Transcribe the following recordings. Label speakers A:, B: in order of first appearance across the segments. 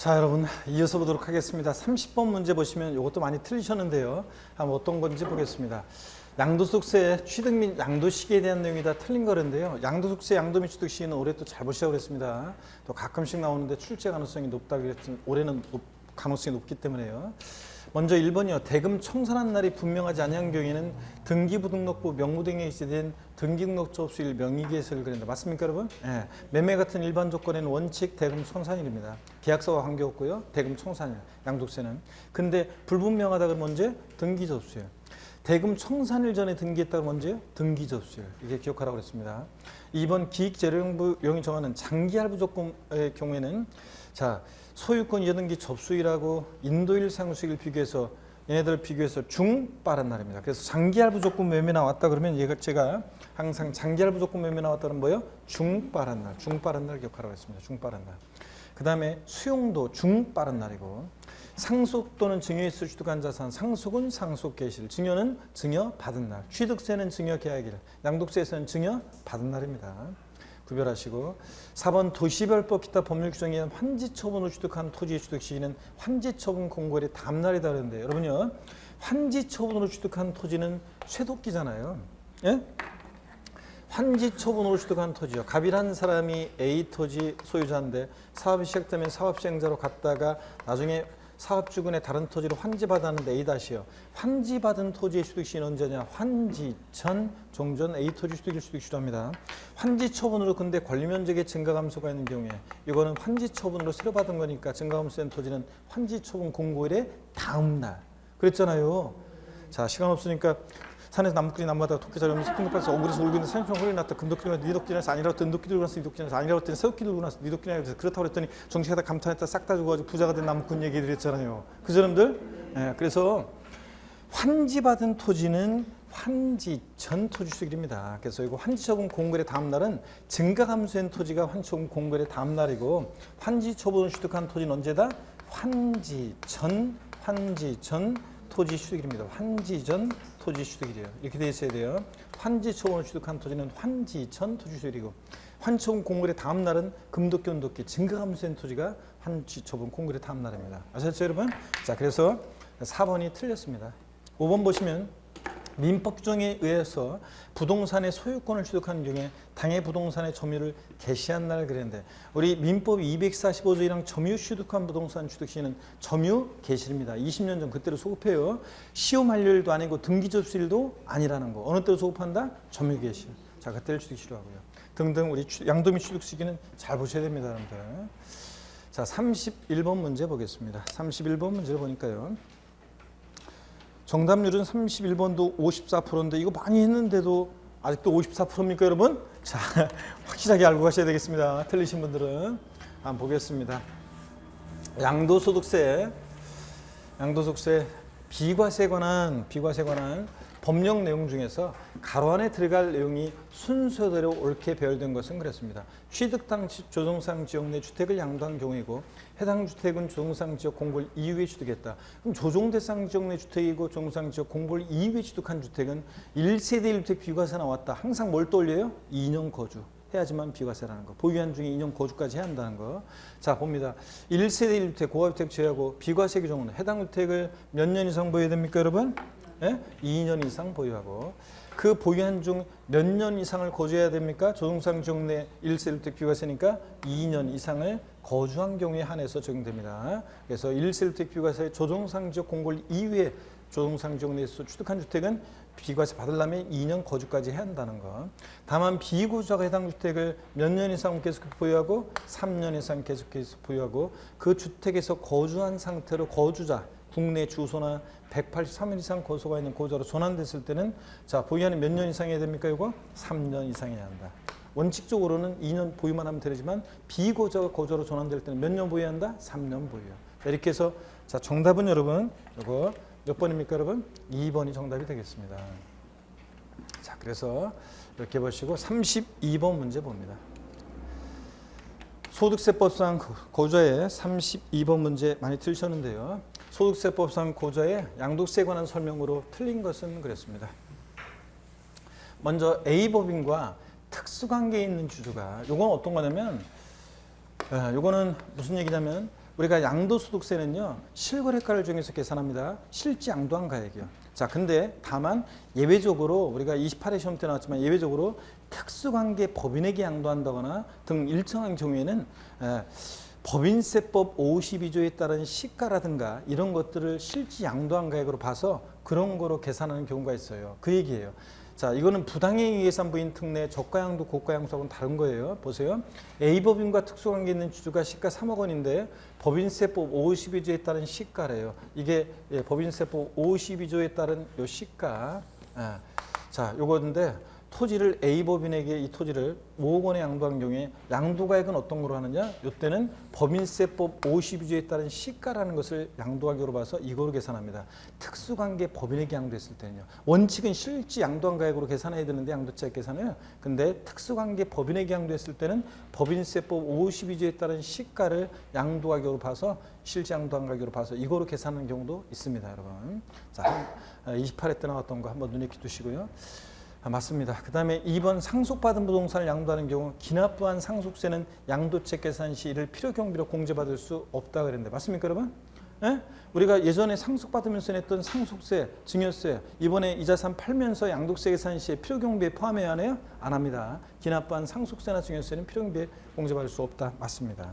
A: 자, 여러분 이어서 보도록 하겠습니다. 30번 문제 보시면 이것도 많이 틀리셨는데요. 한번 어떤 건지 보겠습니다. 양도소득세 취득 및 양도시기에 대한 내용이 다 틀린 거인데요. 양도소득세 양도 및 취득 시기는 올해 또 잘 보시라고 그랬습니다. 또 가끔씩 나오는데 출제 가능성이 높다고 그랬더니 올해는 가능성이 높기 때문에요. 먼저 1번이요. 대금 청산한 날이 분명하지 아니한 경우에는 등기부등록부 명부등록에 기재된 등기등록 접수일 명의기에서를 그린다. 맞습니까, 여러분? 예. 매매 같은 일반 조건에는 원칙 대금 청산일입니다. 계약서와 관계없고요. 대금 청산일, 양도세는. 근데 불분명하다 그러면 언제? 등기 접수일. 대금 청산일 전에 등기했다고 하면 언제요? 등기 접수일. 이게 기억하라고 그랬습니다. 2번 기획재량부용이 정하는 장기할부 조건의 경우에는 자, 소유권 이전등기 접수일하고 인도일 상수일 비교해서 얘네들을 비교해서 중빠른 날입니다. 그래서 장기할부 조건 매매 나왔다 그러면 얘가 제가 항상 장기할부 조건 매매 나왔다는 뭐예요? 중빠른 날, 중빠른 날 기억하라고 했습니다. 중빠른 날. 그 다음에 수용도 중빠른 날이고 상속 또는 증여에서 취득한 자산, 상속은 상속 개시일, 증여는 증여 받은 날, 취득세는 증여 계약일, 양도세에서는 증여 받은 날입니다. 구별하시고 4번 도시별법 기타 법률 규정에 의한 환지처분으로 취득한 토지의 취득 시기는 환지처분 공고일의 다음날이다 그러는데 여러분요 환지처분으로 취득한 토지는 쇠도끼잖아요. 예? 환지처분으로 취득한 토지요. 갑이라는 사람이 A 토지 소유자인데 사업이 시작되면 사업시행자로 갔다가 나중에 사업주군의 다른 토지로 환지받았는데 A-이요. 환지받은 토지의 취득 시기는 언제냐? 환지 전 종전 A 토지 취득일 취득시효합니다. 환지 처분으로 근데 권리 면적의 증가 감소가 있는 경우에 이거는 환지 처분으로 새로 받은 거니까 증가 감소된 토지는 환지 처분 공고일의 다음 날. 그랬잖아요. 자, 시간 없으니까 산에서 나무꾼이 나무하다가 토끼 자려면서 풍급해서 억울해서 울고 있는 산신령 소리를 났다. 금도끼가 네 도끼라서 아니라고 했더니 도끼 들고 나서 네 도끼라서 아니라고 했더니 새도끼 들고 나서 네 도끼라고 해서 그렇다고 했더니 정치하다 감탄했다 싹 다 죽어가지고 부자가 된 나무꾼 얘기 드렸잖아요. 그 사람들? 예, 그래서 환지받은 토지는 환지 전 토지취득일입니다. 그래서 이거 환지처분 공고일의 다음 날은 증가 감소한 토지가 환지처분 공고일의 다음 날이고 환지처분을 취득한 토지는 언제다? 환지 전 토지 취득일입니다. 환지 전 토지 취득일이에요. 이렇게 돼 있어야 돼요. 환지 처분을 취득한 토지는 환지 전 토지 취득일이고 환처분 공고일의 다음 날은 금도끼, 은도끼, 증가 감소된 토지가 환지 처분 공고일의 다음 날입니다. 아셨죠, 여러분? 자, 그래서 4번이 틀렸습니다. 5번 보시면 민법 규정에 의해서 부동산의 소유권을 취득하는 경우에 당해 부동산의 점유를 개시한 날 그랬는데 우리 민법 245조 1항 점유 취득한 부동산 취득 시는 점유 개시입니다. 20년 전 그때로 소급해요. 시효 만료일도 아니고 등기 접수일도 아니라는 거. 어느 때로 소급한다? 점유 개시. 자, 그때를 취득시로 하고요. 등등 우리 양도 및 취득 시기는 잘 보셔야 됩니다, 여러분들. 자, 31번 문제 보겠습니다. 31번 문제를 보니까요. 정답률은 31번도 54%인데 이거 많이 했는데도 아직도 54%입니까, 여러분? 자, 확실하게 알고 가셔야 되겠습니다. 틀리신 분들은 한번 보겠습니다. 양도소득세 비과세에 관한 법령 내용 중에서 가로 안에 들어갈 내용이 순서대로 옳게 배열된 것은 그렇습니다. 취득당 조정상 지역 내 주택을 양도한 경우이고 해당 주택은 조정상 지역 공고일 이후에 취득했다. 그럼 조정대상 지역 내 주택이고 조정상 지역 공고일 이후에 취득한 주택은 1세대 1주택 비과세 나왔다. 항상 뭘 떠올려요? 2년 거주. 해야지만 비과세라는 거. 보유한 중에 2년 거주까지 해야 한다는 거. 자, 봅니다. 1세대 1주택 고가주택 제외하고 비과세 규정은 해당 주택을 몇 년 이상 보여야 됩니까, 여러분? 예? 2년 이상 보유하고 그 보유한 중 몇 년 이상을 거주해야 됩니까? 조정상 지역 내 1세 1주택 비과세니까 2년 이상을 거주한 경우에 한해서 적용됩니다. 그래서 1세 1주택 비과세 조정상 지역 공고일 이후에 조정상 지역 내에서 취득한 주택은 비과세 받으려면 2년 거주까지 해야 한다는 거. 다만 비거주자가 해당 주택을 몇 년 이상 계속 보유하고 3년 이상 계속해서 보유하고 그 주택에서 거주한 상태로 거주자 국내 주소나 183일 이상 거소가 있는 고자로 전환됐을 때는 자, 보유하는 몇 년 이상 해야 됩니까? 이거 3년 이상 해야 한다. 원칙적으로는 2년 보유만 하면 되지만 비고자가 고자로 전환될 때는 몇 년 보유해야 한다? 3년 보유. 이렇게 해서 자, 정답은 여러분 이거 몇 번입니까, 여러분? 2번이 정답이 되겠습니다. 자, 그래서 이렇게 보시고 32번 문제 봅니다. 소득세법상 고자의 32번 문제 많이 틀리셨는데요. 소득세법상 고자의 양도세에 관한 설명으로 틀린 것은 그랬습니다. 먼저 A법인과 특수관계에 있는 주주가 요건 어떤 거냐면 요거는 무슨 얘기냐면 우리가 양도소득세는요, 실거래가를 중에서 계산합니다. 실지 양도한 가액이요. 자, 근데 다만 예외적으로 우리가 28회 시험 때 나왔지만 예외적으로 특수관계 법인에게 양도한다거나 등 일정한 경우에는 법인세법 52조에 따른 시가라든가 이런 것들을 실지 양도한 가액으로 봐서 그런 거로 계산하는 경우가 있어요. 그 얘기예요. 자, 이거는 부당행위 예산부인 특례 저가양도 고가양도하고는 다른 거예요. 보세요. A법인과 특수관계 있는 주주가 시가 3억 원인데 법인세법 52조에 따른 시가래요. 이게 법인세법 52조에 따른 요 시가. 자, 요건데 토지를 A법인에게 이 토지를 5억 원에 양도한 경우에 양도가액은 어떤 거로 하느냐? 이때는 법인세법 52조에 따른 시가라는 것을 양도가격으로 봐서 이거로 계산합니다. 특수관계 법인에게 양도했을 때는요. 원칙은 실지 양도한 가액으로 계산해야 되는데 양도차익 계산을. 근데 특수관계 법인에게 양도했을 때는 법인세법 52조에 따른 시가를 양도가격으로 봐서 실지 양도한 가격으로 봐서 이거로 계산하는 경우도 있습니다, 여러분. 자, 28회 때 나왔던 거 한번 눈에 끼두시고요. 맞습니다. 그 다음에 2번 상속받은 부동산을 양도하는 경우 기납부한 상속세는 양도책 계산 시 이를 필요경비로 공제받을 수 없다 그랬는데 맞습니까 여러분? 예? 우리가 예전에 상속받으면서 냈던 상속세, 증여세 이번에 이 자산 팔면서 양도세 계산 시에 필요경비에 포함해야 하네요? 안 합니다. 기납부한 상속세나 증여세는 필요경비에 공제받을 수 없다. 맞습니다.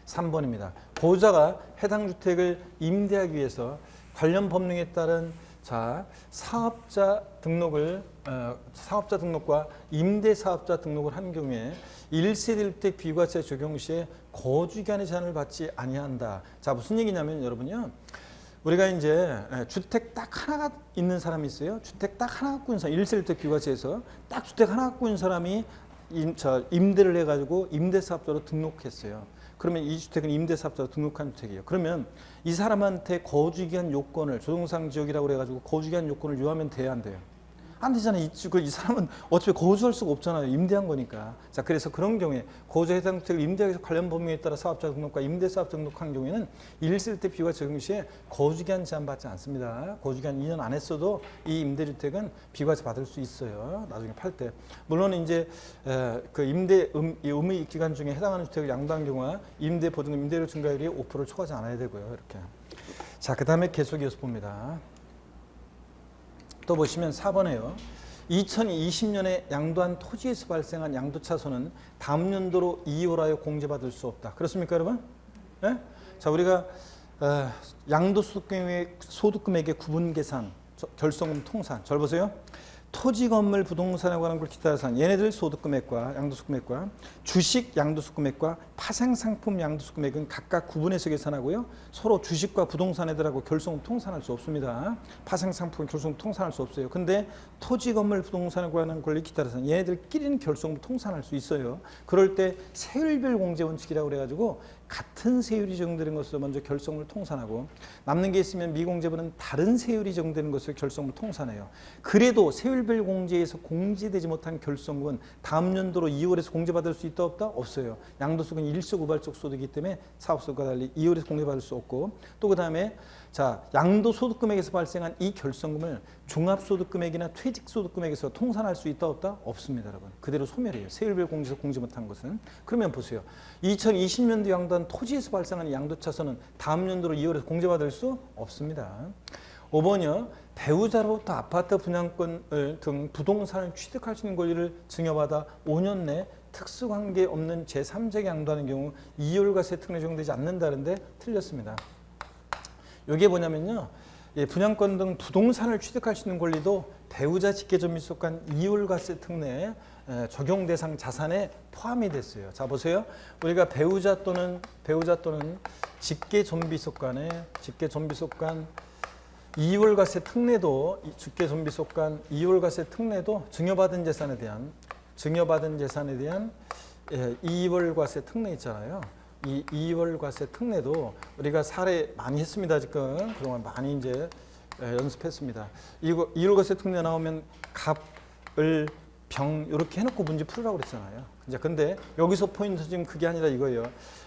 A: 3번입니다. 보호자가 해당 주택을 임대하기 위해서 관련 법령에 따른 사업자 등록과 임대사업자 등록을 한 경우에 1세대 1주택 비과세 적용 시에 거주기한의 제한을 받지 아니한다. 자, 무슨 얘기냐면 여러분요. 우리가 이제 주택 딱 하나가 있는 사람이 있어요. 주택 딱 하나 갖고 있는 사람, 1세대 1주택 비과세에서 딱 주택 하나 갖고 있는 사람이 임대를 해가지고 임대사업자로 등록했어요. 그러면 이 주택은 임대사업자로 등록한 주택이에요. 그러면 이 사람한테 거주기한 요건을 조정상 지역이라고 그래가지고 거주기한 요건을 요하면 돼야 안 돼요? 안 되잖아요. 이 사람은 어차피 거주할 수가 없잖아요. 임대한 거니까. 자, 그래서 그런 경우에 거주 해당 주택을 임대하기 위해서 관련 법령에 따라 사업자 등록과 임대사업자 등록한 경우에는 1세대 비과 적용 시에 거주기한 제한받지 않습니다. 거주기한 2년 안 했어도 이 임대주택은 비과세 받을 수 있어요. 나중에 팔 때. 물론 이제 그 임대 의무 기간 중에 해당하는 주택을 양도한 경우와 임대 보증금 임대료 증가율이 5%를 초과하지 않아야 되고요. 이렇게. 자, 그 다음에 계속 이어서 봅니다. 또 보시면 4번에요. 2020년에 양도한 토지에서 발생한 양도차손은 다음 연도로 이월하여 공제받을 수 없다. 그렇습니까, 여러분? 네? 자, 우리가 양도소득금액의 구분 계산, 결성금 통산. 잘 보세요. 토지, 건물, 부동산에 관한 걸 기타 자산, 얘네들 소득금액과 양도소득금액과 주식 양도소득금액과 파생상품 양도소득금액은 각각 구분해서 계산하고요. 서로 주식과 부동산애들하고 결성금 통산할 수 없습니다. 파생상품 결성금 통산할 수 없어요. 근데 토지, 건물, 부동산에 관한 권리 기타 자산, 얘네들끼리는 결성금 통산할 수 있어요. 그럴 때 세율별 공제 원칙이라고 그래가지고 같은 세율이 적용되는 것으로 먼저 결성을 통산하고 남는 게 있으면 미공제분은 다른 세율이 적용되는 것을 결성을 통산해요. 그래도 세율별 공제에서 공제되지 못한 결성은 다음 연도로 2월에서 공제받을 수 있다 없다? 없어요. 양도소득은 일속 우발적 소득이기 때문에 사업소득과 달리 2월에서 공제받을 수 없고 또 그 다음에 양도소득금액에서 발생한 이 결성금을 종합소득금액이나 퇴직소득금액에서 통산할 수 있다 없다? 없습니다, 여러분. 그대로 소멸이에요. 세율별 공제에서 공제 못한 것은. 그러면 보세요. 2020년도 양도한 토지에서 발생한 양도차손은 다음 연도로 2월에서 공제받을 수 없습니다. 5번이요. 배우자로부터 아파트 분양권 등 부동산을 취득할 수 있는 권리를 증여받아 5년 내 특수관계 없는 제3자에게 양도하는 경우 이월과세 특례 적용되지 않는다는데 틀렸습니다. 이게 뭐냐면요. 분양권 등 부동산을 취득할 수 있는 권리도 배우자 직계존비 속한 이월과세 특례에 적용 대상 자산에 포함이 됐어요. 자, 보세요. 우리가 배우자 또는 직계존비 속간에 이월과세 특례도 직계존비 속간 이월과세 특례도 증여받은 재산에 대한 이월과세 특례 있잖아요. 이 이월과세 특례도 우리가 사례 많이 했습니다. 지금 그동안 많이 이제 연습했습니다. 이월과세 특례 나오면 갑, 을, 병 이렇게 해놓고 문제 풀으라고 그랬잖아요. 근데 여기서 포인트 지금 그게 아니라 이거예요.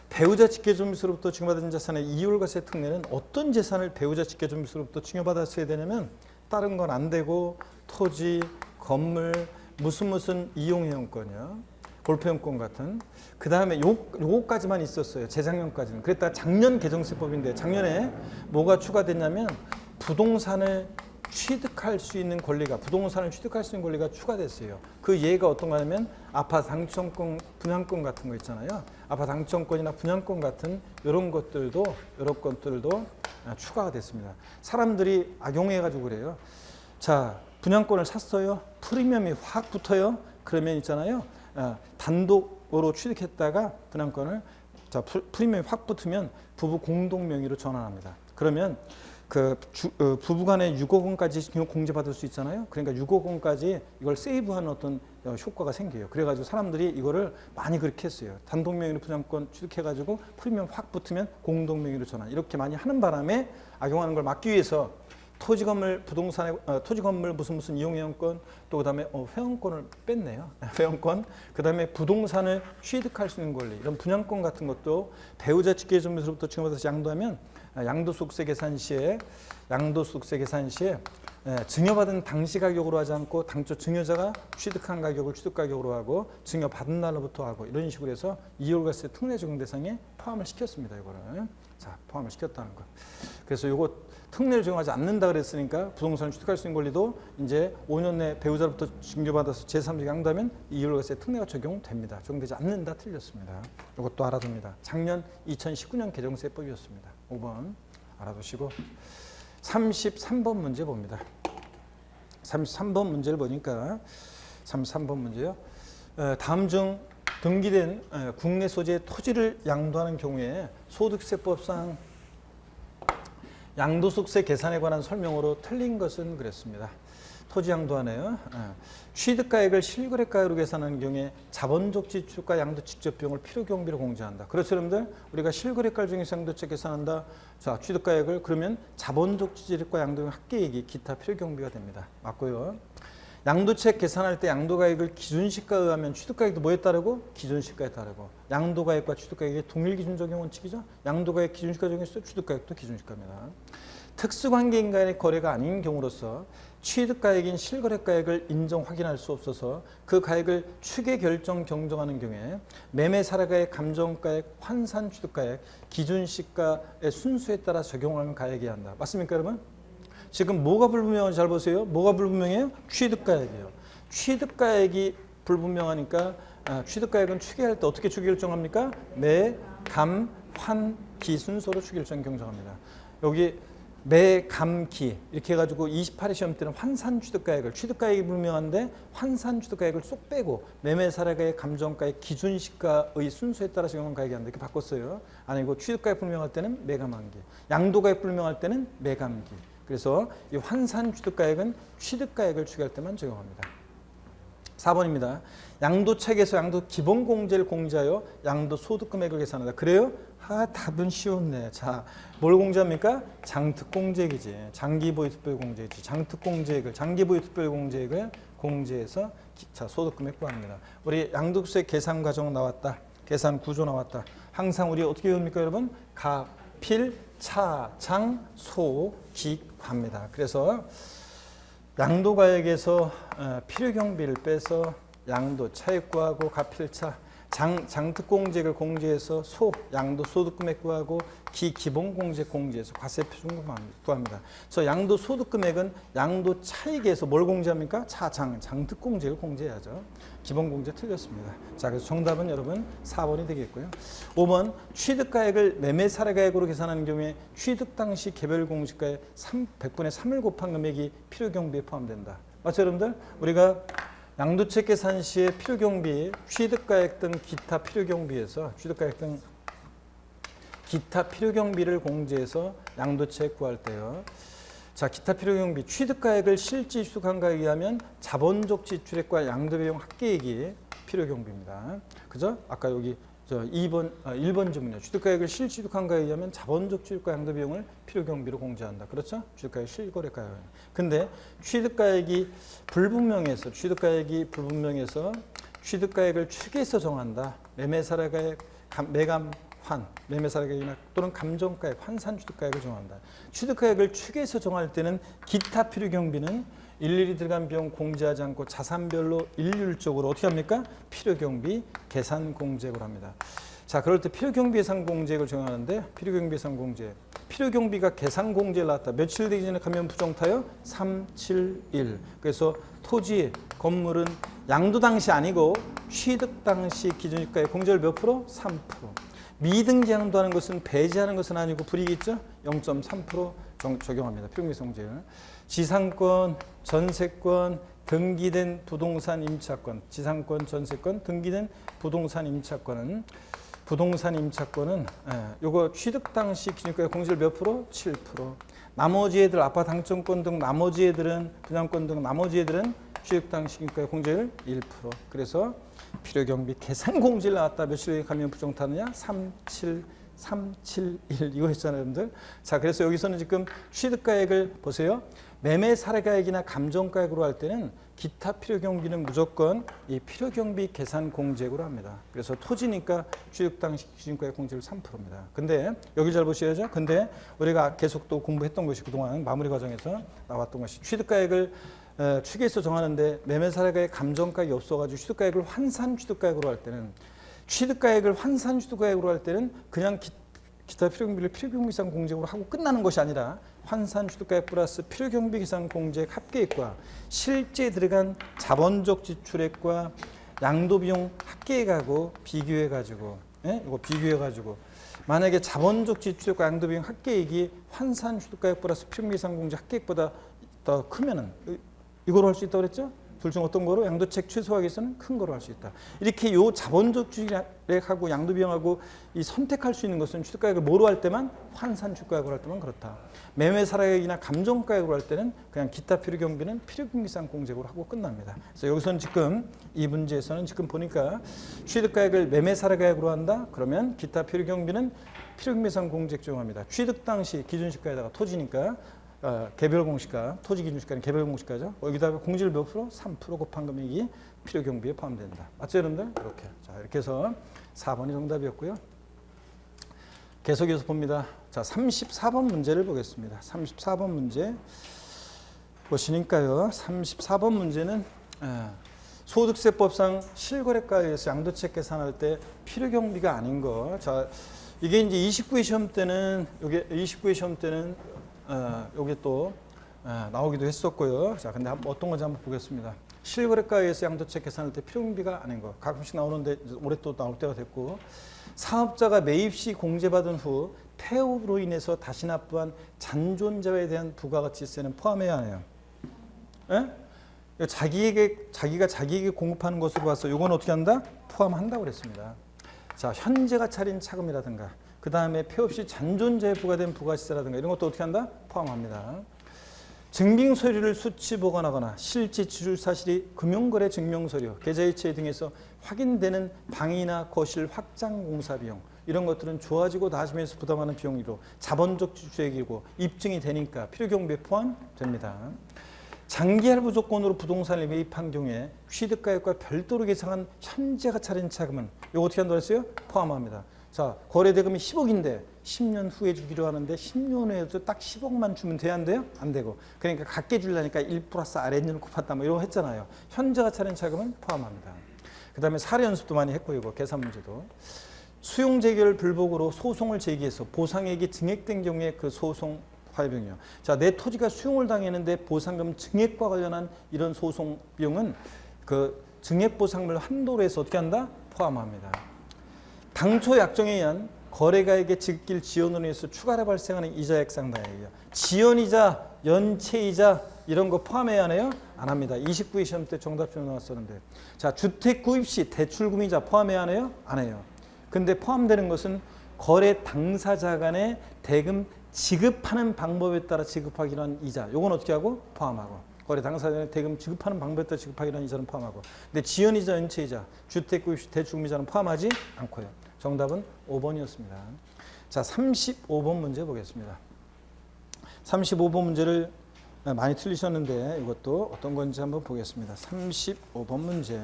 A: 배우자 직계존비로부터 증여받은 자산의 이월과세 특례는 어떤 재산을 배우자 직계존비로부터 증여받았어야 되냐면 다른 건 안 되고 토지, 건물, 무슨 이용회원권이요. 볼펜권 같은. 그 다음에 요거까지만 있었어요. 재작년까지는. 그랬다가 작년 개정세법인데 작년에 뭐가 추가됐냐면 부동산을 취득할 수 있는 권리가 추가됐어요. 그 예가 어떤 거냐면 아파트 당첨권, 분양권 같은 거 있잖아요. 아파트 당첨권이나 분양권 같은 이런 것들도 추가가 됐습니다. 사람들이 악용해가지고 그래요. 자, 분양권을 샀어요. 프리미엄이 확 붙어요. 그러면 있잖아요. 단독으로 취득했다가 분양권을 프리미엄이 확 붙으면 부부 공동 명의로 전환합니다. 그러면 부부간에 6억 원까지 공제받을 수 있잖아요. 그러니까 6억 원까지 이걸 세이브하는 어떤 효과가 생겨요. 그래가지고 사람들이 이거를 많이 그렇게 했어요. 단독 명의로 분양권 취득해가지고 프리미엄 확 붙으면 공동 명의로 전환. 이렇게 많이 하는 바람에 악용하는 걸 막기 위해서 토지건물 무슨 이용회원권 또 그다음에 회원권을 뺐네요. 회원권 그다음에 부동산을 취득할 수 있는 권리 이런 분양권 같은 것도 배우자 직계점에서부터 증여받아서 양도하면 양도소득세 계산 시에 증여받은 당시 가격으로 하지 않고 당초 증여자가 취득한 가격을 취득 가격으로 하고 증여받은 날로부터 하고 이런 식으로 해서 이월과세 특례 적용 대상에 포함을 시켰습니다. 이거를 포함을 시켰다는 거. 그래서 요거 특례를 적용하지 않는다 그랬으니까 부동산을 취득할 수 있는 권리도 이제 5년 내 배우자로부터 증여받아서 제3자 양도하면 이월과세 특례가 적용됩니다. 적용되지 않는다 틀렸습니다. 이것도 알아둡니다. 작년 2019년 개정세법이었습니다. 5번 알아두시고 33번 문제 봅니다. 33번 문제를 보니까 33번 문제요. 다음 중 등기된 국내 소재의 토지를 양도하는 경우에 소득세법상 양도소득세 계산에 관한 설명으로 틀린 것은 그랬습니다. 토지 양도하네요. 취득가액을 실거래가액으로 계산하는 경우에 자본적 지출과 양도 직접 비용을 필요 경비로 공제한다. 그렇죠, 여러분들? 우리가 실거래가 중에서 양도세 계산한다. 자, 취득가액을 그러면 자본적 지출과 양도 합계액이 기타 필요 경비가 됩니다. 맞고요. 양도책 계산할 때 양도가액을 기준시가에 의하면 취득가액도 뭐에 따르고? 기준시가에 따르고. 양도가액과 취득가액의 동일기준 적용 원칙이죠. 양도가액 기준시가 적용했어요. 취득가액도 기준시가입니다. 특수관계인 간의 거래가 아닌 경우로서 취득가액인 실거래가액을 인정 확인할 수 없어서 그 가액을 추계 결정 경정하는 경우에 매매사례가액, 감정가액, 환산 취득가액, 기준시가의 순수에 따라 적용하는 가액이어야 한다. 맞습니까, 여러분? 지금 뭐가 불분명한지 잘 보세요. 뭐가 불분명해요? 취득가액이에요. 취득가액이 불분명하니까 취득가액은 추계할 때 어떻게 추계 결정합니까? 매, 감, 환, 기 순서로 추계 결정 경정합니다. 여기 매, 감, 기 이렇게 해가지고 28회 시험 때는 환산 취득가액을 취득가액이 불분명한데 환산 취득가액을 쏙 빼고 매매사례가액, 감정가액, 기준시가의 순서에 따라 적용한 가액이 한다. 이렇게 바꿨어요. 아니고 취득가액 불분명할 때는 매감한기, 양도가액 불분명할 때는 매감기. 그래서 이 환산 취득가액은 취득가액을 추계할 때만 적용합니다. 4번입니다. 양도책에서 양도 기본공제를 공제하여 양도소득금액을 계산한다. 그래요? 답은 쉬웠네. 자, 뭘 공제합니까? 장특공제액이지. 장기보유특별공제액이지. 장특공제액을, 장기보유특별공제액을 공제해서 소득금액 구합니다. 우리 양도세 계산 과정 나왔다. 계산 구조 나왔다. 항상 우리 어떻게 외웁니까, 여러분? 가, 필, 차, 장, 소, 기, 합니다. 그래서 양도가액에서 필요경비를 빼서 양도 차액 구하고 가필차, 장특공제액을 공제해서 양도소득금액 구하고 기본공제액 공제해서 과세표준 구합니다. 그래서 양도소득금액은 양도차익에서 뭘 공제합니까? 장특공제액을 공제해야죠. 기본공제 틀렸습니다. 자, 그래서 정답은 여러분 4번이 되겠고요. 5번 취득가액을 매매사례가액으로 계산하는 경우에 취득 당시 개별공시가의 100분의 3을 곱한 금액이 필요경비에 포함된다. 맞죠, 여러분들? 우리가 양도책 계산 시에 필요경비, 취득가액 등 기타 필요경비에서 취득가액 등 기타 필요경비를 공제해서 양도책 구할 때요. 자, 기타 필요경비, 취득가액을 실제 취득한 가액에 의하면 자본적 지출액과 양도비용 합계액이 필요경비입니다. 그죠? 아까 여기 1번 질문이요. 취득가액을 실취득한 가액에 의하면 자본적 지출과 양도비용을 필요경비로 공제한다. 그렇죠? 취득가액 실거래가액. 근데 취득가액이 불분명해서 취득가액을 추계해서 정한다. 매매사례가액, 매감, 환, 매매사례가액이나 또는 감정가액, 환산 취득가액을 정한다. 취득가액을 추계해서 정할 때는 기타 필요경비는 일일이 들어간 비용 공제하지 않고 자산별로 일률적으로 어떻게 합니까? 필요경비 계산 공제액으로 합니다. 자, 그럴 때 필요경비 계산 공제액을 정하는데 필요경비 계산 공제. 필요경비가 계산 공제를 나왔다. 며칠 되기 전에 가면 부정타요? 3, 7, 1. 그래서 토지, 건물은 양도 당시 아니고 취득 당시 기준시가의 공제율 몇 프로? 3%. 미등기 양도하는 것은 배제하는 것은 아니고 불이익이죠? 0.3% 적용합니다. 필요경비 계산 공제율. 지상권, 전세권, 등기된 부동산 임차권, 지상권, 전세권, 등기된 부동산 임차권은 요거 취득 당시 기준가의 공제율 몇 프로? 7%. 나머지 애들 아파트 당첨권 등 나머지 애들은 분양권 등 나머지 애들은 취득 당시 기준가의 공제율 1%. 그래서 필요경비 계산 공제를 나왔다. 며칠 가면 부정타느냐? 3, 7, 1 이거 했잖아요, 여러분들. 자, 그래서 여기서는 지금 취득가액을 보세요. 매매 사례가액이나 감정가액으로 할 때는 기타 필요경비는 무조건 이 필요경비 계산 공제액으로 합니다. 그래서 토지니까 취득 당시 기준가액 공제율 3%입니다. 근데 여기 잘 보셔야죠. 근데 우리가 계속 또 공부했던 것이 그동안 마무리 과정에서 나왔던 것이 취득가액을 추계해서 정하는데 매매 사례가액 감정가액이 없어가지고 취득가액을 환산 취득가액으로 할 때는 취득가액을 환산 취득가액으로 할 때는 그냥 기타 필요경비를 필요경비 계산 공제액으로 하고 끝나는 것이 아니라 환산 취득가액 플러스 필요경비 계산 공제액 합계액과 실제 들어간 자본적 지출액과 양도비용 합계액하고 비교해가지고, 이거 비교해가지고 만약에 자본적 지출액과 양도비용 합계액이 환산 취득가액 플러스 필요경비 계산 공제 합계액보다 더 크면은 이거로 할 수 있다고 그랬죠? 둘 중 어떤 거로? 양도책 최소화하기 위해서는 큰 거로 할 수 있다. 이렇게 요 자본적 지출액하고 양도비용하고 이 선택할 수 있는 것은 취득가액을 뭐로 할 때만? 환산 취득가액으로 할 때만 그렇다. 매매 사례가액이나 감정가액으로 할 때는 그냥 기타 필요경비는 필요경비 계산 공제액으로 하고 끝납니다. 그래서 여기서는 지금 이 문제에서는 지금 보니까 취득가액을 매매 사례가액으로 한다. 그러면 기타 필요경비는 필요경비 계산 공제액 적용합니다. 취득 당시 기준시가에다가 토지니까 개별 공시가, 토지 기준 시가는 개별 공시가죠. 여기다가 공제율 몇 프로? 3% 곱한 금액이 필요 경비에 포함된다. 맞죠, 여러분들? 이렇게. 자, 이렇게 해서 4번이 정답이었고요. 계속해서 봅니다. 자, 34번 문제를 보겠습니다. 34번 문제 보시니까요. 34번 문제는 소득세법상 실거래가에서 양도책 계산할 때 필요 경비가 아닌 거. 자, 이게 이제 29회 시험 때는 여기 또 나오기도 했었고요. 자, 근데 어떤 건지 한번 보겠습니다. 실거래가에서 양도책 계산할 때 필요경비가 아닌 거 가끔씩 나오는데 올해 또 나올 때가 됐고, 사업자가 매입 시 공제받은 후 폐업으로 인해서 다시 납부한 잔존자에 대한 부가가치세는 포함해야 하네요. 자기가 자기에게 공급하는 것으로 봐서 이건 어떻게 한다? 포함한다고 그랬습니다. 자, 현재가 차린 차금이라든가 그 다음에 폐업 시 잔존자에 부과된 부가시세라든가 이런 것도 어떻게 한다? 포함합니다. 증빙서류를 수치 보관하거나 실제 지출 사실이 금융거래 증명서류, 계좌이체 등에서 확인되는 방이나 거실 확장 공사 비용 이런 것들은 좋아지고 나아지면서 부담하는 비용이고 자본적 지출액이고 입증이 되니까 필요경비에 포함됩니다. 장기 할부 조건으로 부동산을 매입한 경우에 취득가액과 별도로 계상한 현재가 차린 차금은 이거 어떻게 한다고 했어요? 포함합니다. 자, 거래대금이 10억인데 10년 후에 주기로 하는데 10년 후에도 딱 10억만 주면 돼야 안 돼요? 안 되고. 그러니까 갖게 주려니까 1 플러스 아랫년을 곱했다 뭐 이런 거 했잖아요. 현재가 차린 차금은 포함합니다. 그 다음에 사례 연습도 많이 했고 이거 계산 문제도. 수용 재결 불복으로 소송을 제기해서 보상액이 증액된 경우에 그 소송 화해비용이요. 자, 내 토지가 수용을 당했는데 보상금 증액과 관련한 이런 소송 비용은 그 증액 보상물 한도로 해서 어떻게 한다? 포함합니다. 당초 약정에 의한 거래가액의 지급길 지연으로 인해서 추가로 발생하는 이자액 상당액이요. 지연이자, 연체이자 이런 거 포함해야 하네요? 안 합니다. 29회 시험 때 정답표 나왔었는데. 자, 주택 구입 시 대출금이자 포함해야 하네요? 안 해요. 근데 포함되는 것은 거래 당사자 간의 대금 지급하는 방법에 따라 지급하기로 한 이자. 요건 어떻게 하고? 포함하고. 거래 당사자의 대금 지급하는 방법에 따라 지급하기로 한 이자는 포함하고. 근데 지연이자, 연체이자, 주택 구입 시 대출금이자는 포함하지 않고요. 정답은 5번이었습니다. 자, 35번 문제 보겠습니다. 35번 문제를 많이 틀리셨는데 이것도 어떤 건지 한번 보겠습니다. 35번 문제.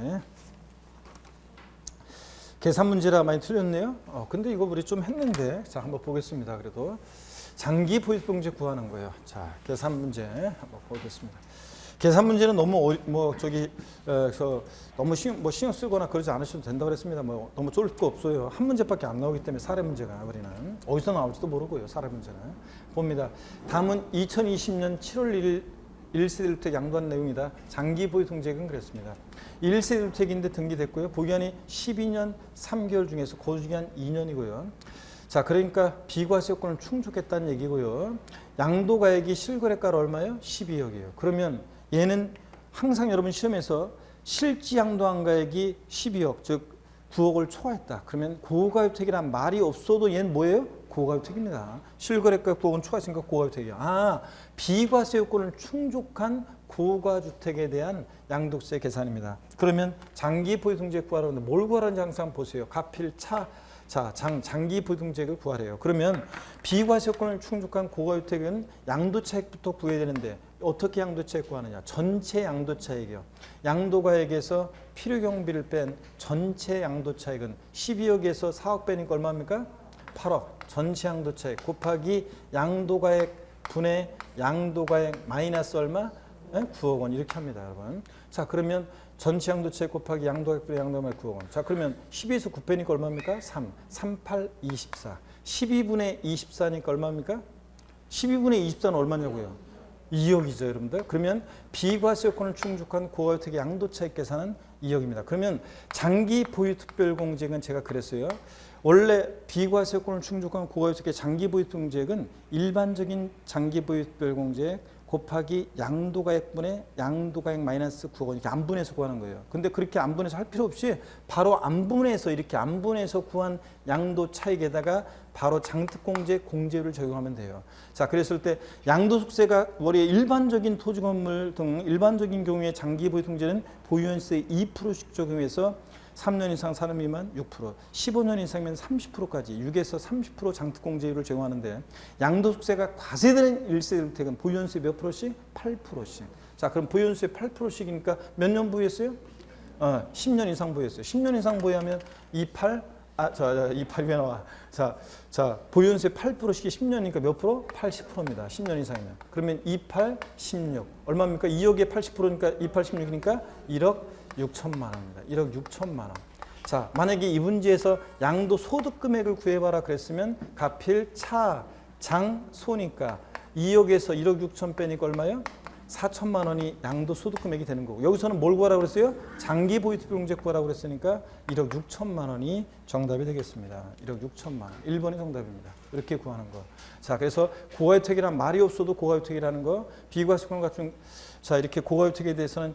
A: 계산 문제라 많이 틀렸네요. 근데 이거 우리 좀 했는데. 자, 한번 보겠습니다. 그래도 장기 보유병제 구하는 거예요. 자, 계산 문제 한번 보겠습니다. 계산 문제는 너무 너무 신경 쓰거나 그러지 않으셔도 된다고 그랬습니다. 뭐 너무 쫄 거 없어요. 한 문제밖에 안 나오기 때문에 사례 문제가 우리는 어디서 나올지도 모르고요. 사례 문제는 봅니다. 다음은 2020년 7월 1일 1세대 주택 양도한 내용이다. 장기 보유 통지액은 그랬습니다. 1세대 주택인데 등기됐고요. 보유기한이 12년 3개월 중에서 거주기한 2년이고요. 자, 그러니까 비과세 요건을 충족했다는 얘기고요. 양도가액이 실거래가로 얼마예요? 12억이에요. 그러면 얘는 항상 여러분 시험에서 실지 양도한 가액이 12억, 즉 9억을 초과했다. 그러면 고가주택이란 말이 없어도 얘는 뭐예요? 고가주택입니다. 실거래가 9억은 초과했으니까 고가주택이야. 아, 비과세 요건을 충족한 고가주택에 대한 양도세 계산입니다. 그러면 장기 보유 통지액 구하라는데 뭘 구하라는지 항상 보세요. 가필 차. 자, 장기 보유 통지액을 구하래요. 그러면 비과세 요건을 충족한 고가주택은 양도차익부터 구해야 되는데 어떻게 양도차익 구하느냐? 전체 양도차익이요. 양도가액에서 필요경비를 뺀 전체 양도차익은 12억에서 4억 빼니까 얼마입니까? 8억. 전체 양도차익 곱하기 양도가액 분의 양도가액 마이너스 얼마? 9억 원 이렇게 합니다, 여러분. 자, 그러면 전체 양도차익 곱하기 양도가액 분의 양도가액 9억 원. 자, 그러면 12에서 9 빼니까 얼마입니까? 3. 3, 8, 24. 12분의 24니까 얼마입니까? 12분의 24는 얼마냐고요? 2억이죠, 여러분들. 그러면 비과세 요건을 충족한 고가주택의 양도차익 계산은 2억입니다. 그러면 장기 보유 특별공제액은 제가 그랬어요. 원래 비과세 요건을 충족한 고가주택의 장기 보유 특별공제액은 일반적인 장기 보유 특별공제액 곱하기 양도가액분의 양도가액 마이너스 9억 원 이렇게 안분해서 구하는 거예요. 근데 그렇게 안분해서 할 필요 없이 바로 안분해서 이렇게 안분해서 구한 양도 차익에다가 바로 장특공제 공제율을 적용하면 돼요. 자, 그랬을 때 양도소득세가 원래 일반적인 토지건물 등 일반적인 경우에 장기 보유 통제는 보유연수세 2%씩 적용해서 3년 이상 사람 미만 6%, 15년 이상이면 30%까지 6에서 30% 장특공제율을 적용하는데 양도소득세가 과세되는 1세대 주택은 보유연수세 몇 프로씩? 8%씩. 자, 그럼 보유연수세 8%씩이니까 몇 년 보유했어요? 10년 이상 보유했어요. 10년 이상 보유하면 28이 왜 나와? 자, 보유연수세 8%씩이 10년이니까 몇 프로? 80%입니다. 10년 이상이면. 그러면 28, 16. 얼마입니까? 2억에 80%니까 28, 16이니까 1억 6천만 원입니다. 1억 6천만 원. 자, 만약에 이 문제에서 양도 소득 금액을 구해봐라 그랬으면 가필 차, 장, 소니까 2억에서 1억 6천 빼니까 얼마예요? 4천만 원이 양도 소득 금액이 되는 거고 여기서는 뭘 구하라고 그랬어요? 장기 보유 특별공제 구하라고 그랬으니까 1억 6천만 원이 정답이 되겠습니다. 1억 6천만 원. 1번이 정답입니다. 이렇게 구하는 거. 자, 그래서 고가주택이란 말이 없어도 고가주택이라는 거 비과세권 같은 자, 이렇게 고가주택에 대해서는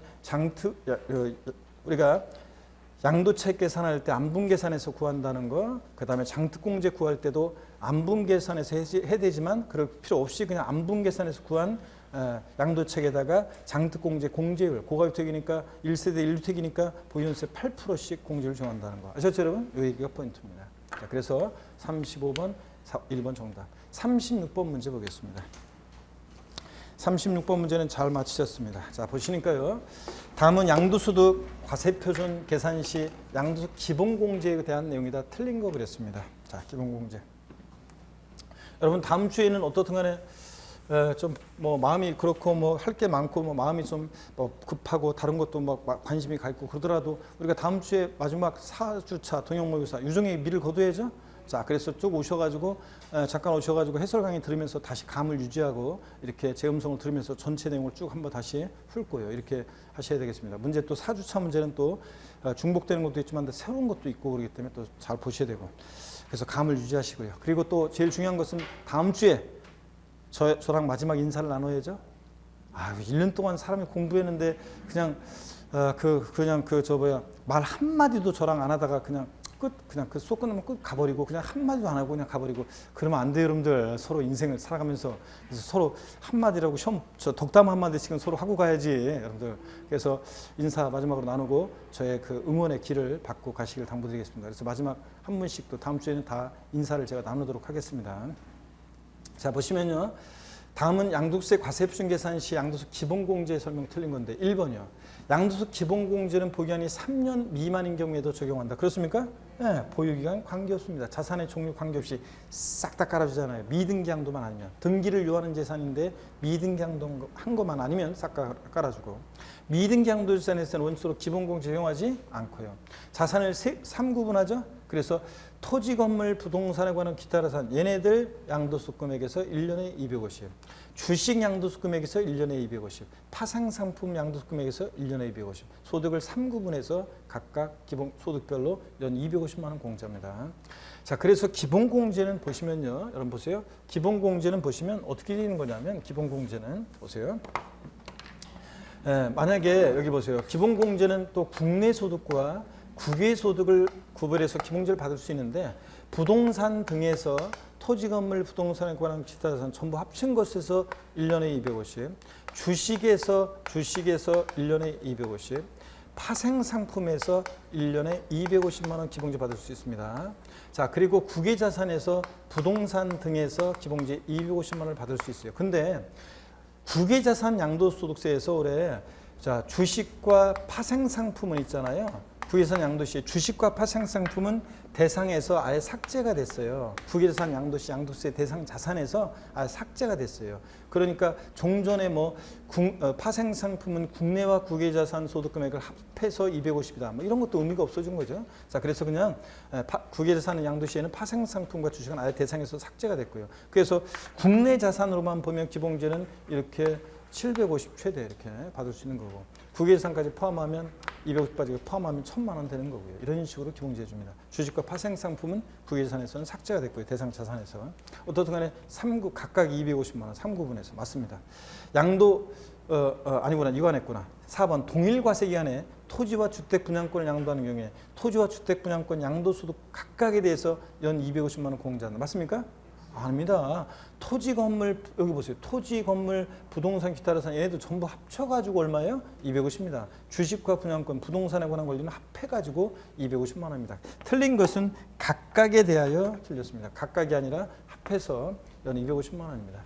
A: 우리가 양도차익 계산할 때 안분계산해서 구한다는 거, 그 다음에 장특공제 구할 때도 안분계산해서 해야 되지만 그럴 필요 없이 그냥 안분계산해서 구한 양도차익에다가 장특공제 공제율, 고가주택이니까 1세대 1주택이니까 보유연수세 8%씩 공제를 정한다는 거. 아셨죠, 여러분? 이 얘기가 포인트입니다. 자, 그래서 35번, 1번 정답. 36번 문제 보겠습니다. 36번 문제는 잘 맞히셨습니다. 자, 보시니까요. 다음은 양도소득 과세표준 계산 시 양도소득 기본공제에 대한 내용이다. 틀린 거 그랬습니다. 자, 기본공제. 여러분 다음 주에는 어떻든 간에 좀 뭐 마음이 그렇고 뭐 할 게 많고 뭐 마음이 좀 뭐 급하고 다른 것도 막 관심이 가 있고 그러더라도 우리가 다음 주에 마지막 4주차 동영모의고사 유종의 미를 거둬야죠. 자, 그래서 쭉 오셔가지고 잠깐 오셔가지고 해설 강의 들으면서 다시 감을 유지하고 이렇게 제 음성을 들으면서 전체 내용을 쭉 한번 다시 풀 거예요. 이렇게 하셔야 되겠습니다. 문제 또 4주차 문제는 또 중복되는 것도 있지만 새로운 것도 있고 그렇기 때문에 또 잘 보셔야 되고 그래서 감을 유지하시고요. 그리고 또 제일 중요한 것은 다음 주에 저랑 마지막 인사를 나눠야죠. 1년 동안 사람이 공부했는데 그냥 말 한마디도 저랑 안 하다가 그냥 그 수업 끝나면 끝 가버리고 그냥 한마디도 안 하고 그냥 가버리고 그러면 안 돼요, 여러분들. 서로 인생을 살아가면서 서로 한마디라고 덕담 한마디씩은 서로 하고 가야지, 여러분들. 그래서 인사 마지막으로 나누고 저의 그 응원의 길을 받고 가시길 당부드리겠습니다. 그래서 마지막 한 분씩 또 다음 주에는 다 인사를 제가 나누도록 하겠습니다. 자, 보시면요. 다음은 양도세 과세표준 계산 시 양도세 기본공제 설명 틀린 건데 1번이요. 양도세 기본공제는 보유기한이 3년 미만인 경우에도 적용한다. 그렇습니까? 네, 보유기간 관계없습니다. 자산의 종류 관계없이 싹 다 깔아주잖아요. 미등기한도만 아니면. 등기를 요하는 재산인데 미등기한도 한 것만 아니면 싹 깔아주고. 미등기한도 재산에서는 원칙으로 기본공제 적용하지 않고요. 자산을 3구분하죠. 그래서 토지, 건물, 부동산에 관한 기타 자산 얘네들 양도소 금액에서 1년에 250, 주식 양도소 금액에서 1년에 250, 파생상품 양도소 금액에서 1년에 250, 소득을 3구분해서 각각 기본 소득별로 연 250만 원 공제합니다. 자, 그래서 기본공제는 보시면요, 여러분 보세요. 기본공제는 보시면 어떻게 되는 거냐면 기본공제는 보세요. 만약에 여기 보세요. 기본공제는 또 국내 소득과 국외 소득을 구별해서 기본공제를 받을 수 있는데 부동산 등에서 토지, 건물, 부동산에 관한 기타 자산 전부 합친 것에서 1년에 250, 주식에서 1년에 250, 파생 상품에서 1년에 250만 원 기본공제 받을 수 있습니다. 자, 그리고 국외 자산에서 부동산 등에서 기본공제 250만 원을 받을 수 있어요. 근데 국외 자산 양도소득세에서 올해 자, 주식과 파생 상품은 있잖아요. 국외자산 양도시 주식과 파생 상품은 대상에서 아예 삭제가 됐어요. 국외자산 양도시 양도세 대상 자산에서 아예 삭제가 됐어요. 그러니까 종전에 파생 상품은 국내와 국외자산 소득 금액을 합해서 250이다. 뭐 이런 것도 의미가 없어진 거죠. 자, 그래서 그냥 국외자산 양도시에는 파생 상품과 주식은 아예 대상에서 삭제가 됐고요. 그래서 국내 자산으로만 보면 기본공제는 이렇게 750 최대 이렇게 받을 수 있는 거고 국외자산까지 포함하면 250 빠지고 포함하면 1,000만 원 되는 거고요. 이런 식으로 기본공제 줍니다. 주식과 파생 상품은 국외자산에서는 삭제가 됐고요. 대상 자산에서. 어떻든 간에 3구 각각 250만 원 3구분해서 맞습니다. 양도 아니구나. 이거 안 했구나. 4번 동일 과세기간에 토지와 주택 분양권을 양도하는 경우에 토지와 주택 분양권 양도소득 각각에 대해서 연 250만 원 공제한다. 맞습니까? 아닙니다. 토지, 건물, 여기 보세요. 토지, 건물, 부동산, 기타 자산 얘네들 전부 합쳐가지고 얼마예요? 250입니다. 주식과 분양권, 부동산에 관한 권리는 합해가지고 250만 원입니다. 틀린 것은 각각에 대하여 틀렸습니다. 각각이 아니라 합해서 연 250만 원입니다.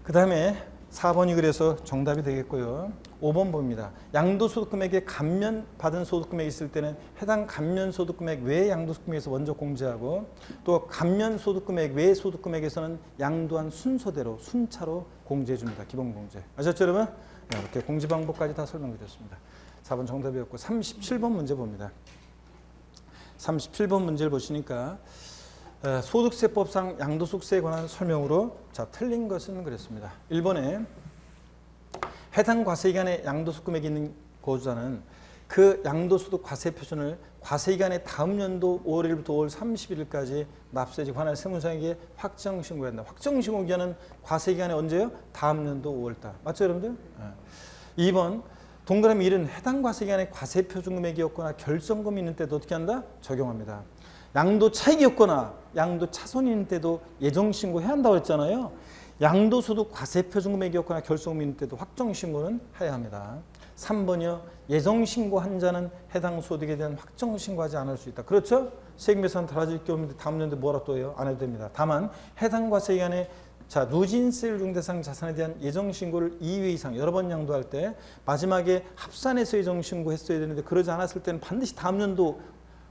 A: 그 다음에 4번이 그래서 정답이 되겠고요. 5번 봅니다. 양도소득금액에 감면받은 소득금액이 있을 때는 해당 감면소득금액 외 양도소득금액에서 먼저 공제하고 또 감면소득금액 외 소득금액에서는 양도한 순서대로 순차로 공제해 줍니다. 기본공제. 아셨죠 여러분? 네, 이렇게 공제 방법까지 다 설명드렸습니다. 4번 정답이었고 37번 문제 봅니다. 37번 문제를 보시니까 소득세법상 양도소득세에 관한 설명으로 자 틀린 것은 그랬습니다. 1번에 해당 과세기간에 양도소득 금액이 있는 거주자는 그 양도소득 과세 표준을 과세기간의 다음 연도 5월 1일부터 5월 31일까지 납세지 관할 세무서에게 확정 신고해야 한다. 확정 신고 기간은 과세기간에 언제요? 다음 연도 5월달. 맞죠 여러분들? 2번 동그라미 1은 해당 과세기간에 과세 표준 금액이었거나 결정금이 있는 때도 어떻게 한다? 적용합니다. 양도 차익이었거나 양도 차손이 있는 때도 예정신고해야 한다고 했잖아요. 양도소득 과세표준금액이었거나 결정금이 있는 때도 확정신고는 해야 합니다. 3번이요. 예정신고한 자는 해당 소득에 대한 확정신고하지 않을 수 있다. 그렇죠? 세금계산 달라질 경우인데 다음 년도에 뭐라 또 해요? 안 해도 됩니다. 다만 해당 과세기간에 자 누진세율 중대상 자산에 대한 예정신고를 2회 이상 여러 번 양도할 때 마지막에 합산해서 예정신고했어야 되는데 그러지 않았을 때는 반드시 다음 연도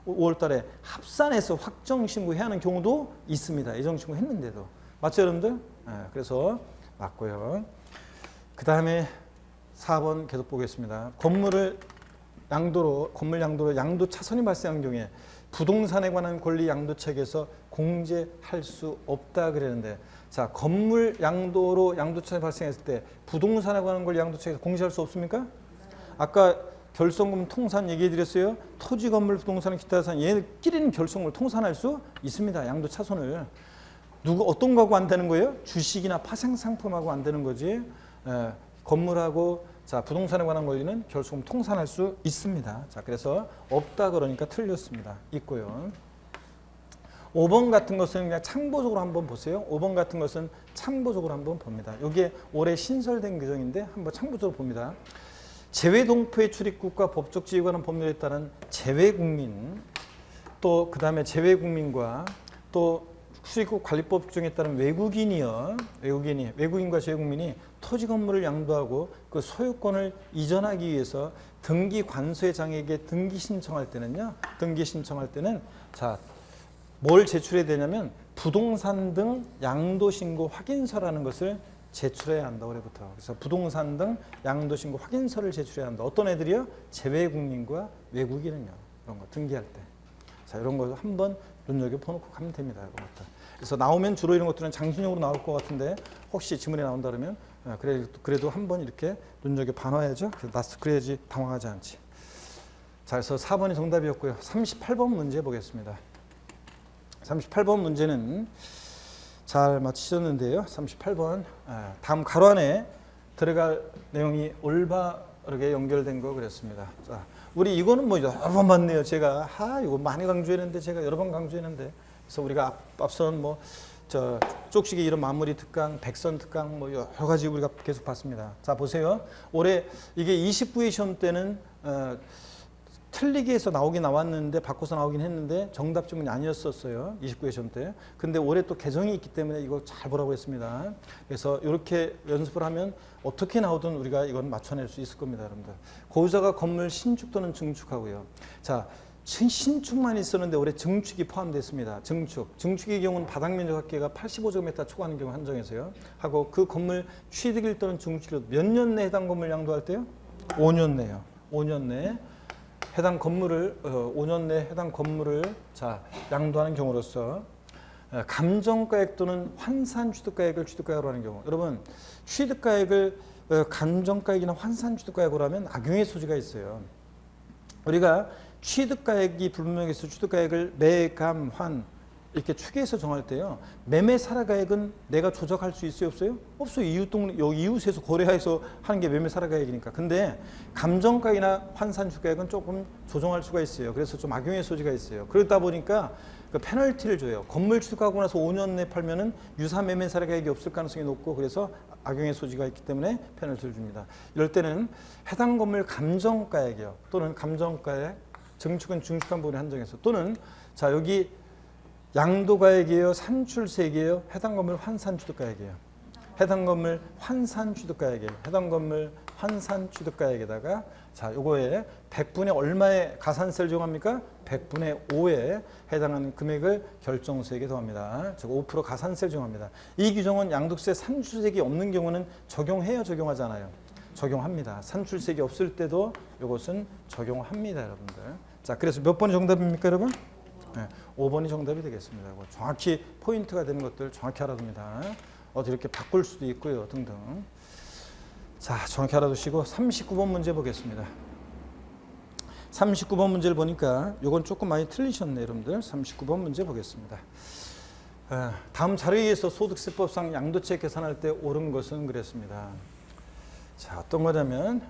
A: 5월 달에 합산해서 확정신고해야 하는 경우도 있습니다. 예정신고 했는데도. 맞죠 여러분들? 네, 그래서 맞고요. 그 다음에 4번 계속 보겠습니다. 건물 양도로 양도 차손이 발생한 경우에 부동산에 관한 권리 양도책에서 공제할 수 없다 그랬는데 자 건물 양도로 양도차손이 발생했을 때 부동산에 관한 권리 양도책에서 공제할 수 없습니까? 아까 결손금 통산 얘기해 드렸어요. 토지, 건물, 부동산, 기타 자산 얘네끼리는 결손금을 통산할 수 있습니다. 양도 차손을. 어떤 거하고 안 되는 거예요? 주식이나 파생 상품하고 안 되는 거지. 건물하고 자 부동산에 관한 권리는 결손금 통산할 수 있습니다. 자 그래서 없다 그러니까 틀렸습니다. 있고요. 5번 같은 것은 그냥 참고적으로 한번 보세요. 5번 같은 것은 참고적으로 한번 봅니다. 이게 올해 신설된 규정인데 한번 참고적으로 봅니다. 재외동포의 출입국과 법적 지위에 관한 법률에 따른 재외국민 또 그 다음에 재외국민과 또 수익국 관리법 중에 따른 외국인과 재외국민이 토지 건물을 양도하고 그 소유권을 이전하기 위해서 등기 관소의 장에게 등기 신청할 때는 자, 뭘 제출해야 되냐면 부동산 등 양도 신고 확인서라는 것을 제출해야 한다. 올해부터. 그래서 부동산 등 양도 신고 확인서를 제출해야 한다. 어떤 애들이요? 재외국민과 외국인은요. 이런 거 등기할 때. 자, 이런 거 한번 눈여겨보고 가면 됩니다. 이런 것들. 그래서 나오면 주로 이런 것들은 장신용으로 나올 것 같은데 혹시 지문에 나온다 그러면 그래도 한번 이렇게 눈여겨 봐놔야죠. 그래야지 당황하지 않지. 자, 그래서 4번이 정답이었고요. 38번 문제 보겠습니다. 38번 문제는 잘 맞히셨는데요. 38번 다음 가로 안에 들어갈 내용이 올바르게 연결된 거 그랬습니다. 자, 우리 이거는 뭐 여러 번 봤네요. 제가 이거 많이 강조했는데 제가 여러 번 강조했는데 그래서 우리가 앞선 뭐 쪽식이 이런 마무리 특강, 백선 특강 뭐 여러 가지 우리가 계속 봤습니다. 자, 보세요. 올해 이게 29회 시험 때는 틀리게 해서 나왔는데 바꿔서 나오긴 했는데 정답 지문이 아니었었어요. 29회 시험 때. 근데 올해 또 개정이 있기 때문에 이거 잘 보라고 했습니다. 그래서 이렇게 연습을 하면 어떻게 나오든 우리가 이건 맞춰낼 수 있을 겁니다, 여러분들. 고유자가 건물 신축 또는 증축하고요. 자, 신축만 있었는데 올해 증축이 포함됐습니다. 증축의 경우는 바닥 면적 합계가 85제곱미터 초과하는 경우 한정해서요. 하고 그 건물 취득일 또는 증축일 몇 년 내에 해당 건물 양도할 때요? 5년 내요. 5년 내에 해당 건물을 5년 내에 해당 건물을 양도하는 경우로서 감정가액 또는 환산취득가액을 취득가액으로 하는 경우. 여러분 취득가액을 감정가액이나 환산취득가액으로 하면 악용의 소지가 있어요. 우리가 취득가액이 불분명해서 취득가액을 매, 감, 환 이렇게 추계해서 정할 때요. 매매사라가액은 내가 조작할 수 있어요, 없어요? 없어요. 이웃에서 거래해서 하는 게 매매사라가액이니까. 근데 감정가액이나 환산취득가액은 조금 조정할 수가 있어요. 그래서 좀 악용의 소지가 있어요. 그러다 보니까 그 페널티를 줘요. 건물 취득하고 나서 5년 내에 팔면은 유사 매매사라가액이 없을 가능성이 높고 그래서 악용의 소지가 있기 때문에 페널티를 줍니다. 이럴 때는 해당 건물 감정가액이요. 또는 감정가액, 증축은 증축한 부분에 한정해서 또는 자 여기 양도가액이에요, 산출세액이에요, 해당 건물 환산취득가액이에요. 해당 건물 환산취득가액이에요. 해당 건물 환산취득가액에다가 자 요거에 100분의 얼마의 가산세를 적용합니까? 100분의 5에 해당하는 금액을 결정세액에 더합니다. 즉 5% 가산세를 적용합니다. 이 규정은 양도세 산출세액이 없는 경우는 적용해요, 적용하지 않아요? 적용합니다. 산출세액이 없을 때도 이것은 적용합니다, 여러분들. 자, 그래서 몇 번이 정답입니까, 여러분? 네, 5번이 정답이 되겠습니다. 정확히 포인트가 되는 것들 정확히 알아둡니다. 어디 이렇게 바꿀 수도 있고요, 등등. 자, 정확히 알아두시고 39번 문제 보겠습니다. 39번 문제를 보니까 이건 조금 많이 틀리셨네요, 여러분들. 39번 문제 보겠습니다. 다음 자료에 의해서 소득세법상 양도채 계산할 때 옳은 것은 그랬습니다. 자, 어떤 거냐면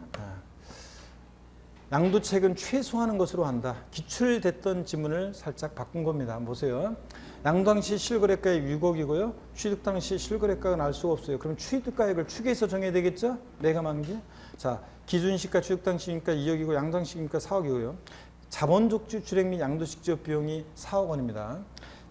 A: 양도책은 최소화하는 것으로 한다. 기출됐던 지문을 살짝 바꾼 겁니다. 한번 보세요. 양도 당시 실거래가액 6억이고요. 취득 당시 실거래가액은 알 수가 없어요. 그럼 취득가액을 추계해서 정해야 되겠죠? 내가 만기. 자, 기준시가 취득 당시니까 2억이고 양도 당시니까 4억이고요. 자본적주 출액 및 양도식 지역 비용이 4억 원입니다.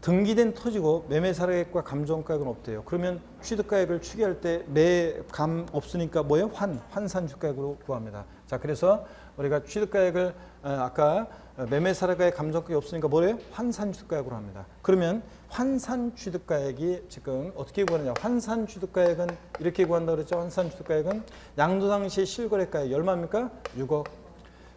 A: 등기된 토지고 매매사례액과 감정가액은 없대요. 그러면 취득가액을 추계할 때 매감 없으니까 뭐예요? 환산취득가액으로 구합니다. 자, 그래서 우리가 취득가액을 아까 매매사례가액 감정가액이 없으니까 뭐래요? 환산취득가액으로 합니다. 그러면 환산취득가액이 지금 어떻게 구하느냐? 환산취득가액은 이렇게 구한다 그랬죠? 환산취득가액은 양도 당시 실거래가액이 얼마입니까? 6억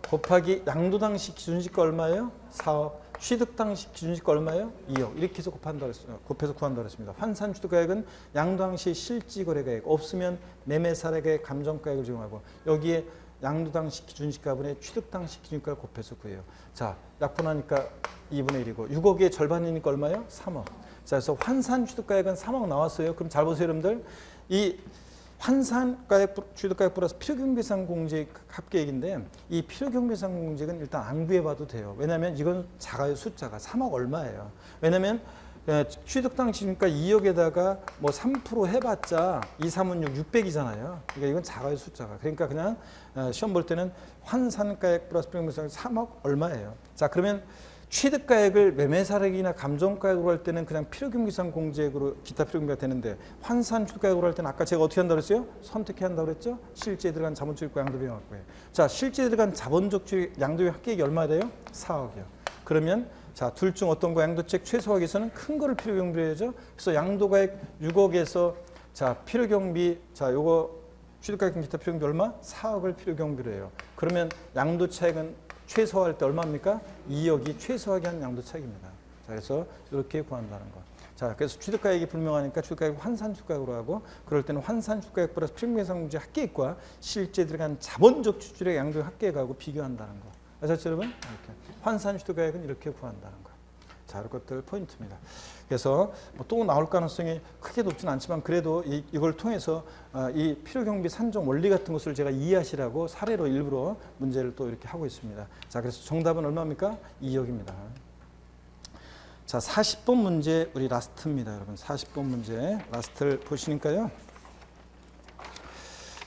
A: 곱하기 양도 당시 기준시가 얼마예요? 4억 취득 당시 기준시가 얼마예요? 2억. 이렇게 해서 곱해서 구한다고 했습니다. 환산취득가액은 양도 당시 실지거래가액 없으면 매매사례가액 감정가액을 적용하고 여기에 양도 당시 기준시가분의 취득 당시 기준가를 곱해서 구해요. 자, 약분하니까 2분의 1이고 6억의 절반이니까 얼마예요? 3억. 자, 그래서 환산취득가액은 3억 나왔어요. 그럼 잘 보세요, 여러분들. 이 환산가액, 취득가액 플러스 필요경비상공제액 합계액인데 이 필요경비상공제액은 일단 안 구해봐도 돼요. 왜냐하면 이건 작아요. 숫자가 3억 얼마예요. 왜냐하면 취득 당시니까 2억에다가 뭐 3% 해봤자 2, 3은 6, 600이잖아요. 그러니까 이건 작아요. 숫자가. 그러니까 그냥 시험 볼 때는 환산가액 플러스 필요경비상공제액 3억 얼마예요. 자, 그러면 취득가액을 매매사액이나 감정가액으로 할 때는 그냥 필요경비상 공제액으로 기타 필요경비가 되는데 환산취득가액으로 할 때는 아까 제가 어떻게 한다고 그랬어요? 선택해야 한다고 그랬죠? 실제 들어간 자본주의과 양도비용 확보에. 자, 실제 들어간 자본적 양도비용 합계액이 얼마 돼요? 4억이요. 그러면 자, 둘 중 어떤 거 양도책 최소화에서는 큰 거를 필요경비로 해야죠. 그래서 양도가액 6억에서 자, 필요경비 자, 요거 취득가액 기타 필요경비 얼마? 4억을 필요경비로 해요. 그러면 양도차익은 최소화할 때 얼마입니까? 2억이 최소화하게 한 양도차익입니다. 자, 그래서 이렇게 구한다는 거. 자, 그래서 취득가액이 불명하니까 취득가액 환산취득가액으로 하고 그럴 때는 환산취득가액 플러스 필요경비상공제 합계액과 실제 들어간 자본적 추출액 양도의 합계액하고 비교한다는 거. 아셨죠, 여러분? 이렇게. 환산취득가액은 이렇게 구한다는 거. 자, 이런 것들 포인트입니다. 그래서 뭐또 나올 가능성이 크게 높지는 않지만 그래도 이걸 통해서 이 필요경비 산정 원리 같은 것을 제가 이해하시라고 사례로 일부러 문제를 또 이렇게 하고 있습니다. 자, 그래서 정답은 얼마입니까? 2억입니다. 자, 40번 문제 우리 라스트입니다, 여러분. 40번 문제 라스트를 보시니까요.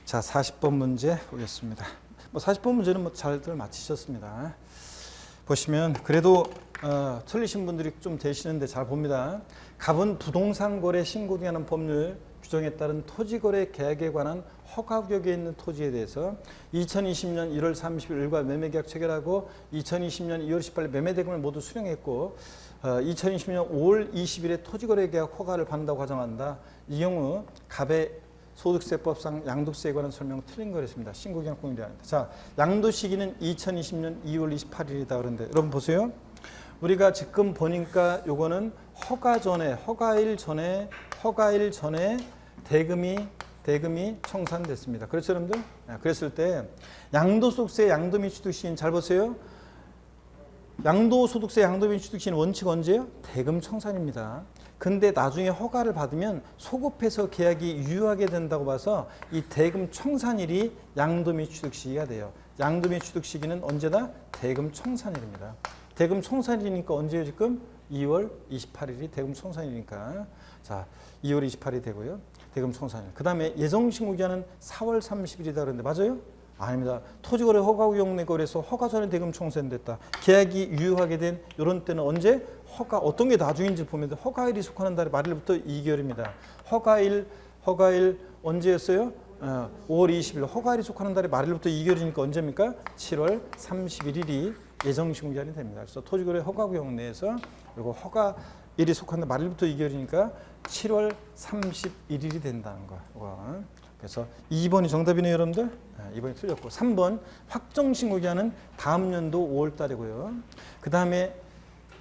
A: 자, 40번 문제 보겠습니다. 뭐 40번 문제는 뭐 잘들 맞히셨습니다. 보시면 그래도 틀리신 분들이 좀 되시는데 잘 봅니다. 갑은 부동산 거래 신고 등하는 법률 규정에 따른 토지거래 계약에 관한 허가구역에 있는 토지에 대해서 2020년 1월 30일과 매매계약 체결하고 2020년 2월 18일 매매대금을 모두 수령했고 2020년 5월 20일에 토지거래 계약 허가를 받는다고 가정한다. 이 경우 갑의 소득세법상 양도세에 관한 설명은 틀린 거랬습니다. 신고기한권이라 합니다. 자, 양도 시기는 2020년 2월 28일이다 그런데 여러분 보세요. 우리가 지금 보니까 요거는 허가일 전에 대금이 청산됐습니다. 그렇죠, 여러분들? 그랬을 때 양도소득세 양도및 취득시인 잘 보세요. 양도소득세 양도및 취득시인 원칙 언제예요? 대금 청산입니다. 근데 나중에 허가를 받으면 소급해서 계약이 유효하게 된다고 봐서 이 대금 청산일이 양도 및 취득 시기가 돼요. 양도 및 취득 시기는 언제다? 대금 청산일입니다. 대금 청산일이니까 언제요 지금? 2월 28일이 대금 청산일이니까 자 2월 28일이 되고요. 대금 청산일. 그 다음에 예정신고기한은 4월 30일이다 그러는데 맞아요? 아닙니다. 토지거래 허가구역 내 거래에서 허가 전에 대금 청산됐다. 계약이 유효하게 된 이런 때는 언제? 허가 어떤 게 나중인지 보면 허가일이 속하는 달의 말일부터 2개월입니다. 허가일 언제였어요? 5월 20일. 허가일이 속하는 달의 말일부터 2개월이니까 언제입니까? 7월 31일이 예정신고기한이 됩니다. 그래서 토지거래 허가구역 내에서 이거 허가일이 속하는 달 말일부터 2개월이니까 7월 31일이 된다는 거. 이거. 그래서 2번이 정답이네요, 여러분들. 2번이 틀렸고 3번 확정신고기한은 다음 연도 5월 달이고요. 그 다음에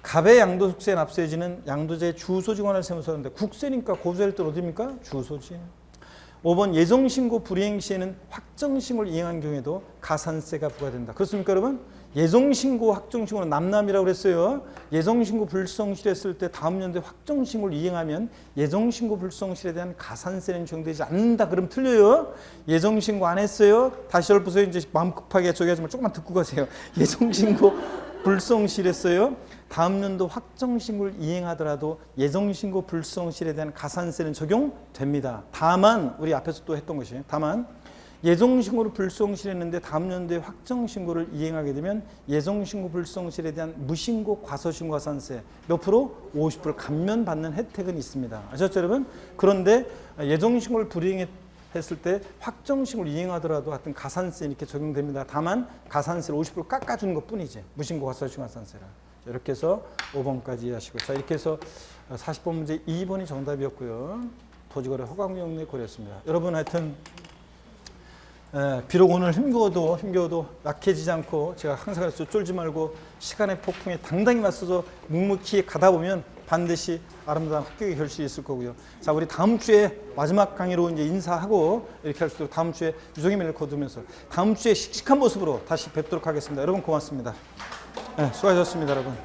A: 갑의 양도소득세 납세지는 양도자의 주소지 관할 세무서인데 국세니까 고소할 때 어디입니까? 주소지. 5번 예정신고 불이행 시에는 확정신고를 이행한 경우에도 가산세가 부과된다. 그렇습니까, 여러분? 예정신고 확정신고는 남남이라고 그랬어요. 예정신고 불성실했을 때 다음 연도에 확정신고를 이행하면 예정신고 불성실에 대한 가산세는 적용되지 않는다. 그럼 틀려요. 예정신고 안 했어요. 다시 읊으세요. 이제 마음 급하게 저기 하지 말고 조금만 듣고 가세요. 예정신고 불성실했어요. 다음 연도 확정신고를 이행하더라도 예정신고 불성실에 대한 가산세는 적용됩니다. 다만 우리 앞에서 또 했던 것이 다만 예정신고를 불성실했는데 다음 연도에 확정신고를 이행하게 되면 예정신고 불성실에 대한 무신고 과소신고 가산세 몇 프로? 50% 감면받는 혜택은 있습니다. 아셨죠, 여러분? 그런데 예정신고를 불이행했을 때 확정신고를 이행하더라도 하여튼 가산세 이렇게 적용됩니다. 다만 가산세를 50% 깎아주는 것 뿐이지 무신고 과소신고 가산세라. 이렇게 해서 5번까지 이해하시고 자 이렇게 해서 40번 문제 2번이 정답이었고요. 토지거래 허가구역 내 거래였습니다. 여러분 하여튼 비록 오늘 힘겨워도 약해지지 않고 제가 항상 그랬죠. 쫄지 말고 시간의 폭풍에 당당히 맞서서 묵묵히 가다 보면 반드시 아름다운 합격의 결실이 있을 거고요. 자, 우리 다음 주에 마지막 강의로 이제 인사하고 이렇게 할 수 있도록 다음 주에 유종의 미를 거두면서 다음 주에 씩씩한 모습으로 다시 뵙도록 하겠습니다. 여러분 고맙습니다. 수고하셨습니다, 여러분.